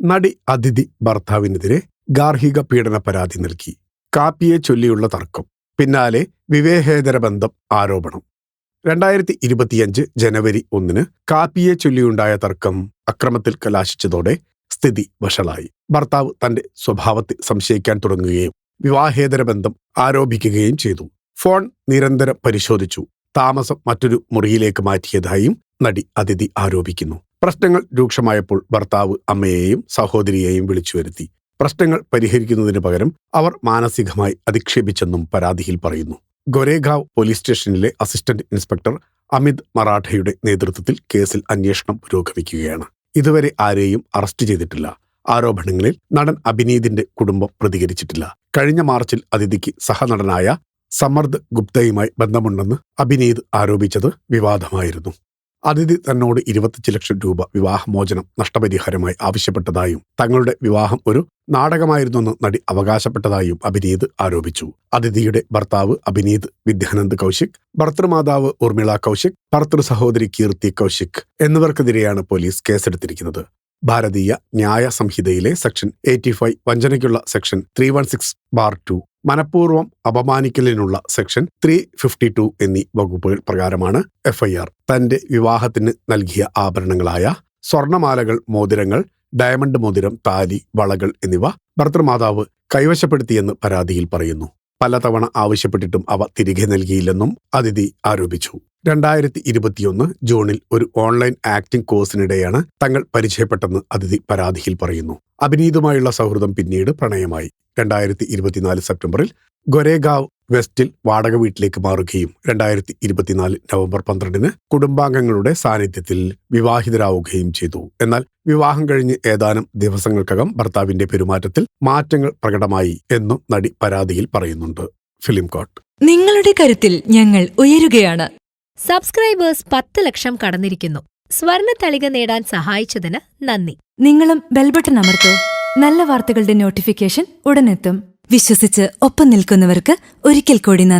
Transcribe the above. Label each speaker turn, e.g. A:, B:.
A: നടി അതിഥി ഭർത്താവിനെതിരെ ഗാർഹിക പീഡന പരാതി നൽകി. കാപ്പിയെ ചൊല്ലിയുള്ള തർക്കം, പിന്നാലെ വിവേകേതര ബന്ധം ആരോപണം. 2025 ജനുവരി 1 കാപ്പിയെ ചൊല്ലിയുണ്ടായ തർക്കം അക്രമത്തിൽ കലാശിച്ചതോടെ സ്ഥിതി വഷളായി. ഭർത്താവ് തന്റെ സ്വഭാവത്തെ സംശയിക്കാൻ തുടങ്ങുകയും വിവാഹേതര ബന്ധം ആരോപിക്കുകയും ചെയ്തു. ഫോൺ നിരന്തരം പരിശോധിച്ചു. താമസം മറ്റൊരു മുറിയിലേക്ക് മാറ്റിയതായും നടി അതിഥി ആരോപിക്കുന്നു. പ്രശ്നങ്ങൾ രൂക്ഷമായപ്പോൾ ഭർത്താവ് അമ്മയെയും സഹോദരിയെയും വിളിച്ചു വരുത്തി. പ്രശ്നങ്ങൾ പരിഹരിക്കുന്നതിന് പകരം അവർ മാനസികമായി അധിക്ഷേപിച്ചെന്നും പരാതിയിൽ പറയുന്നു. ഗോരേഗാവ് പോലീസ് സ്റ്റേഷനിലെ അസിസ്റ്റന്റ് ഇൻസ്പെക്ടർ അമിത് മറാഠയുടെ നേതൃത്വത്തിൽ കേസിൽ അന്വേഷണം പുരോഗമിക്കുകയാണ്. ഇതുവരെ ആരെയും അറസ്റ്റ് ചെയ്തിട്ടില്ല. ആരോപണങ്ങളിൽ നടൻ അഭിനീതിന്റെ കുടുംബം പ്രതികരിച്ചിട്ടില്ല. കഴിഞ്ഞ മാർച്ചിൽ അതിഥിക്ക് സഹനടനായ സമർദ് ഗുപ്തയുമായി ബന്ധമുണ്ടെന്ന് അഭിനീത് ആരോപിച്ചത് വിവാദമായിരുന്നു. അതിഥി തന്നോട് 25 ലക്ഷം രൂപ വിവാഹമോചനം നഷ്ടപരിഹാരമായി ആവശ്യപ്പെട്ടതായും തങ്ങളുടെ വിവാഹം ഒരു നാടകമായിരുന്നെന്ന് നടി അവകാശപ്പെട്ടതായും അഭിനീത് ആരോപിച്ചു. അതിഥിയുടെ ഭർത്താവ് അഭിനീത് വിദ്യാനന്ദ് കൗശിക്, ഭർത്തൃമാതാവ് ഉർമിള കൗശിക്, ഭർത്തൃ സഹോദരി കീർത്തി കൗശിക് എന്നിവർക്കെതിരെയാണ് പോലീസ് കേസെടുത്തിരിക്കുന്നത്. ഭാരതീയ ന്യായ സംഹിതയിലെ സെക്ഷൻ 85, വഞ്ചനയ്ക്കുള്ള സെക്ഷൻ 316(2), മനഃപൂർവ്വം അപമാനിക്കലിനുള്ള സെക്ഷൻ 352 എന്നീ വകുപ്പുകൾ പ്രകാരമാണ് എഫ്ഐആർ. തന്റെ വിവാഹത്തിന് നൽകിയ ആഭരണങ്ങളായ സ്വർണമാലകൾ, മോതിരങ്ങൾ, ഡയമണ്ട് മോതിരം, താലി, വളകൾ എന്നിവ ഭർത്തൃമാതാവ് കൈവശപ്പെടുത്തിയെന്ന് പരാതിയിൽ പറയുന്നു. പലതവണ ആവശ്യപ്പെട്ടിട്ടും അവ തിരികെ നൽകിയില്ലെന്നും അതിഥി ആരോപിച്ചു. 2021 ജൂണിൽ ഒരു ഓൺലൈൻ ആക്ടിംഗ് കോഴ്സിനിടെയാണ് തങ്ങൾ പരിചയപ്പെട്ടെന്ന് അതിഥി പരാതിയിൽ പറയുന്നു. അഭിനീതുമായുള്ള സൗഹൃദം പിന്നീട് പ്രണയമായി. 2024 സെപ്റ്റംബറിൽ ഗോരേഗാവ് വെസ്റ്റിൽ വാടക വീട്ടിലേക്ക് മാറുകയും 2024 നവംബർ 12 കുടുംബാംഗങ്ങളുടെ സാന്നിധ്യത്തിൽ വിവാഹിതരാവുകയും ചെയ്തു. എന്നാൽ വിവാഹം കഴിഞ്ഞ് ഏതാനും ദിവസങ്ങൾക്കകം ഭർത്താവിന്റെ പെരുമാറ്റത്തിൽ മാറ്റങ്ങൾ പ്രകടമായി എന്നും നടി പരാതിയിൽ പറയുന്നുണ്ട്. ഫിലിം കോട്ട്.
B: നിങ്ങളുടെ കരുത്തിൽ ഞങ്ങൾ ഉയരുകയാണ്.
C: സബ്സ്ക്രൈബേഴ്സ് 10 ലക്ഷം കടന്നിരിക്കുന്നു. സ്വർണ്ണ തളിക നേടാൻ സഹായിച്ചതിന് നന്ദി.
B: നിങ്ങളും ബെൽബട്ടൺ അമർത്തോ. നല്ല വാർത്തകളുടെ നോട്ടിഫിക്കേഷൻ ഉടനെത്തും. വിശ്വസിച്ച് ഒപ്പം നിൽക്കുന്നവർക്ക് ഒരിക്കൽ കൂടി നന്ദി.